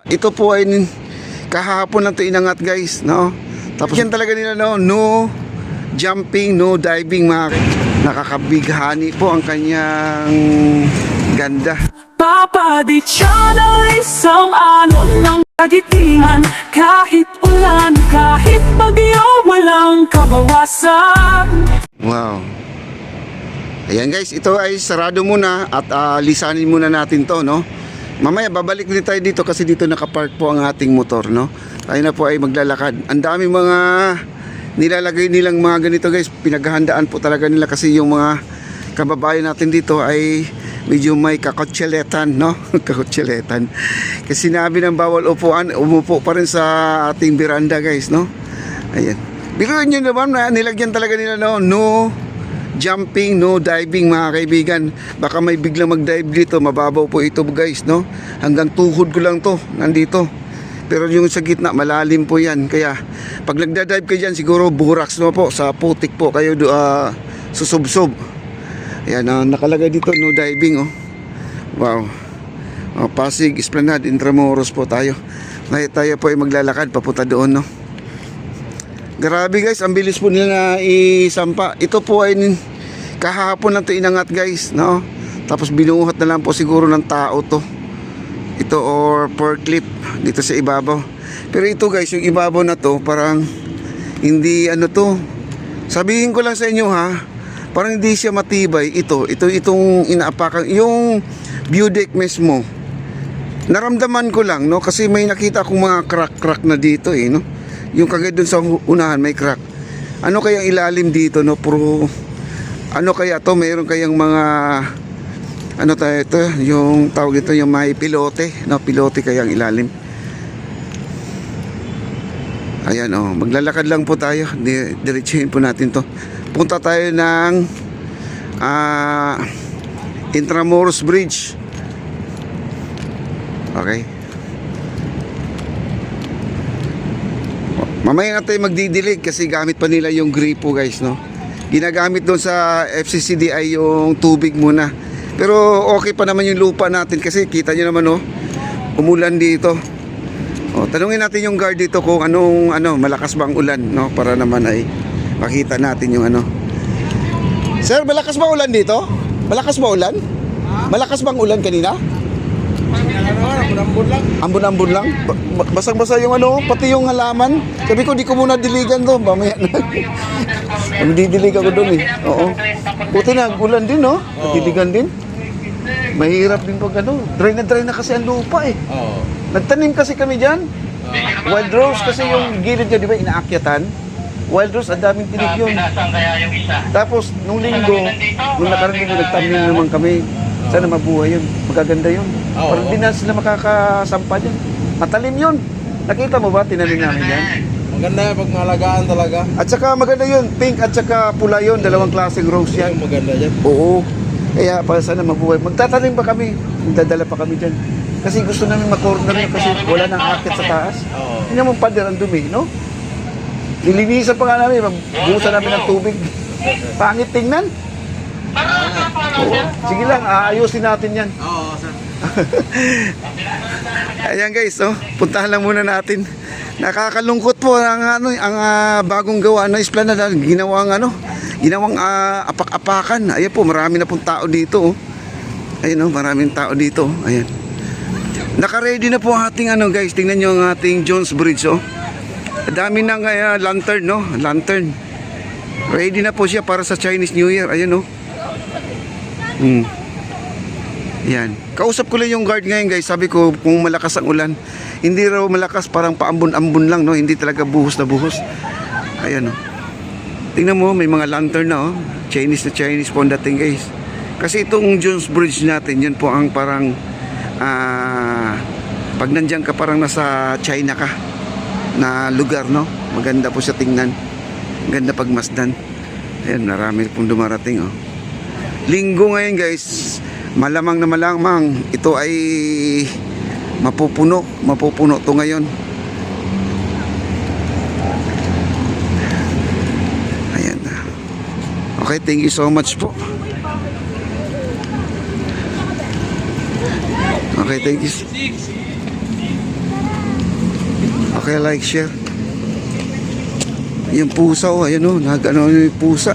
Ito po ay kahapon lang ito inangat guys, no? Tapos yan talaga nila, no jumping, no diving, mga nakakabighani po ang kanyang ganda. Papa Di Channel, isang ano ng kaditingan. Kahit ulan, kahit bagyo, walang kabawasan. Wow. Ayan guys, ito ay sarado muna at lisanin muna natin to, no? Mamaya babalik din tayo dito kasi dito nakapark po ang ating motor, no? Tayo na po ay maglalakad. Ang dami mga nilalagay nilang mga ganito guys, pinaghahandaan po talaga nila kasi yung mga kababayan natin dito ay medyo may kakotseletan, no? Kakotseletan. Kasi sinabi ng bawal upuan, umupo pa rin sa ating veranda guys, no? Ayan. Biruin nyo naman na nilagyan talaga nila, no jumping, no diving, mga kaibigan. Baka may biglang mag-dive dito, mababaw po ito guys, no? Hanggang tuhod ko lang to, nandito. Pero yung sa gitna, malalim po yan. Kaya pag nagda-dive kayo dyan, siguro buraks no po, sa putik po kayo susubsob. Ayan, nakalagay dito, no diving, oh. Wow. Pasig, Esplanade, Intramuros po tayo. Ngayon tayo po ay maglalakad papunta doon, no? Grabe guys, ang bilis po nila na isampa. Ito po ay kahapon lang ito inangat guys, no? Tapos binuhat na lang po siguro ng tao to. Ito or forklift dito sa ibabaw. Pero ito guys, yung ibabaw na to parang hindi ano to. Sabihin ko lang sa inyo ha, parang hindi siya matibay. Itong inaapakan, yung view deck mismo. Naramdaman ko lang, no? Kasi may nakita akong mga crack na dito no? Yung kagad dun sa unahan may crack. Ano kayang ilalim dito, no? Puro ano kaya to? Mayroon kayang mga ano tayo ito, yung tawag ito, yung may pilote, no? Pilote kayang ilalim. Ayan, oh, maglalakad lang po tayo. Diretsuhin po natin to. Punta tayo ng Intramuros Bridge. Okay. Mamaya na tayo magdidilig kasi gamit pa nila yung gripo guys, no? Ginagamit doon sa FCCDI yung tubig muna. Pero okay pa naman yung lupa natin kasi kita nyo naman, no? Umulan dito. Tanungin natin yung guard dito kung malakas ba ang ulan, no? Para naman ay makita natin yung ano. Sir, malakas ba ulan dito? Malakas ba ulan? Malakas bang ulan kanina? Ambon lang. Ambon-ambon lang? Basang-basa yung pati yung halaman. Sabi ko, di ko muna diligan to. Mamaya na. Magdidilig ako doon Oo. Buti na, ulan din, no? Diligan din. Mahirap din pag dry na kasi ang lupa Oo. Nagtanim kasi kami dyan. Wild rose kasi yung gilid niya, di ba, inaakyatan. Wild rose, ang daming tinik yun. Tapos, nung linggo, nung nakarang linggo, nagtanim naman kami. Sana mabuhay yun. Magaganda yun. Parang di na sila makakasampa dyan. Matalim yun. Nakita mo ba? Tinanim namin yan. Maganda pag malagaan talaga. At saka maganda yun. Pink at saka pula yun. Dalawang klaseng rose yan. Maganda dyan. Oo. Kaya para sana mabuhay. Magtatanim pa kami. Magdadala pa kami dyan. Kasi gusto namin makorner yun kasi wala nang akit sa taas. Oo. Hindi naman pader ang dumi, no? Nilinisan pa nga namin. Magbuhusan namin ng tubig. Pangit tingnan. Oo. Sige lang, aayusin natin yan. Oo, sir. Ayan guys, puntahan lang muna natin. Nakakalungkot po ang bagong gawa na Esplanade, ginawang apak-apakan. Ayan po, marami na pong tao dito. Ayan maraming tao dito. Ayan. Naka-ready na po ang ating guys. Tingnan niyo ang ating Jones Bridge, Dami ng lantern, no? Lantern. Ready na po siya para sa Chinese New Year. Ayan, Yan. Kausap ko lang yung guard ngayon guys. Sabi ko kung malakas ang ulan, hindi raw malakas, parang paambon-ambon lang, no? Hindi talaga buhos na buhos. Ayan, tingnan mo, may mga lantern na, Chinese na Chinese po ang dating guys. Kasi itong Jones Bridge natin, yan po ang parang pag nandiyan ka parang nasa China ka na lugar, no? Maganda po siya tingnan. Ganda pagmasdan. Ayan, marami pong dumarating, Linggo ngayon guys, malamang na malamang ito ay mapupuno to ngayon. Ayan na. Okay, thank you so much po. Okay, thank you. paki-like, share. Yung pusa, oh, ayan oh, nag-ano yung pusa.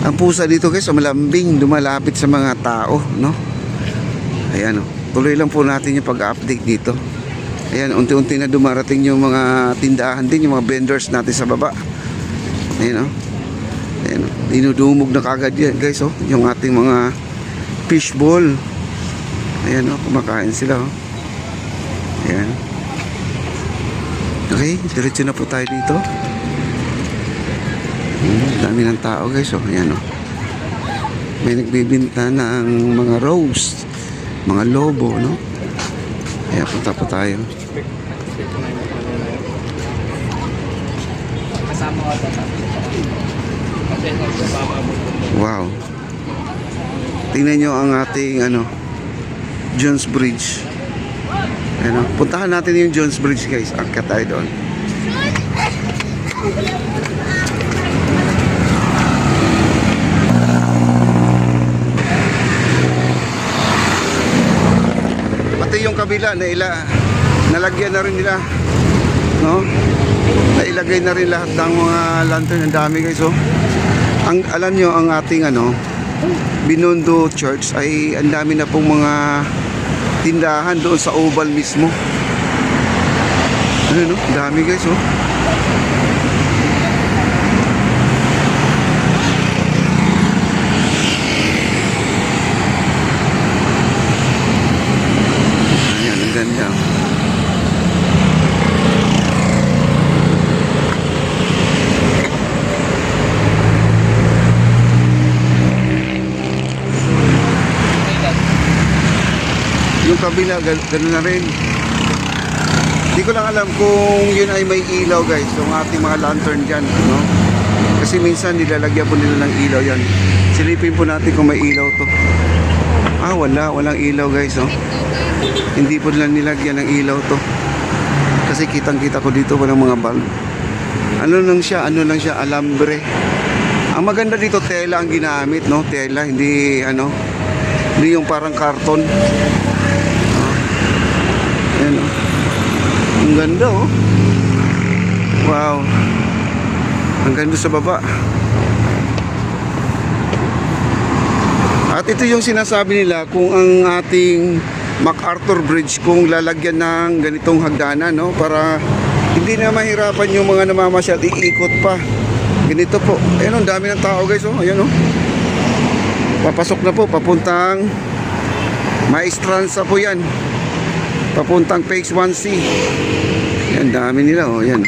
Ang pusa dito guys, malambing, lumalapit sa mga tao, no? Ayan oh, tuloy lang po natin yung pag-update dito. Ayan, unti-unti na dumarating yung mga tindahan din, yung mga vendors natin sa baba. Ayan oh. Ayan oh, dinudumog na kagad yan guys oh, yung ating mga fishball. Ayan oh, kumakain sila oh. Ayan. Okay, diretso na po tayo dito. Dami ng tao guys oh. Ayan oh. May nagbibinta ng mga rose, mga lobo, no? Kaya punta po tayo. Wow. Tingnan nyo ang ating ano, Jones Bridge. Ano, puntahan natin yung Jones Bridge guys. Angkat tayo doon. Pati yung kabila nalagyan na rin nila, no? Nailagay na rin lahat ng mga lantern. Ang dami guys oh. Alam nyo ang ating ano, Binondo Church ay ang dami na pong mga tindahan doon sa oval mismo. Ano no? Dami guys oh. Ayan, ang ganda. Yung kabila, gano'n na rin. Hindi ko lang alam kung yun ay may ilaw guys, yung ating mga lantern dyan, no? Kasi minsan nilalagyan po nila ng ilaw yan. Silipin po natin kung may ilaw to. Ah, walang ilaw guys, oh. Hindi po nila nilagyan ng ilaw to. Kasi kitang-kita ko dito walang mga bulb. Ano lang siya, alambre. Ang maganda dito, tela ang ginamit, no? Tela, hindi yung parang karton. Ayan oh. Ang ganda oh. Wow. Ang ganda sa baba. At ito yung sinasabi nila kung ang ating MacArthur Bridge kung lalagyan ng ganitong hagdanan, no? Para hindi na mahirapan yung mga namamasyal, iikot pa. Ganito po. Ayan oh, ang dami ng tao guys oh. Ayan oh. Papasok na po, papuntang Maestranza po yan. Papuntang Phase 1C. Yan, dami nila oh, yan.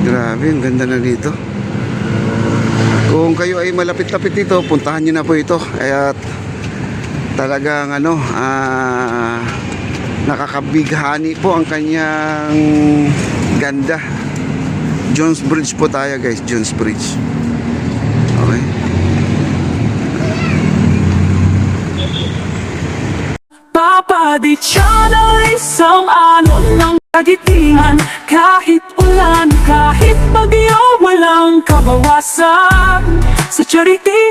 Grabe, ang ganda na dito. Kung kayo ay malapit-lapit dito, puntahan nyo na po ito. Kaya talagang nakakabighani po ang kanyang ganda. Jones Bridge po tayo guys, Jones Bridge. Okay. Papa Di Channel, isang alon ng kagitingan. Kahit ulan, kahit bagyo, walang kabawasan. Sa charity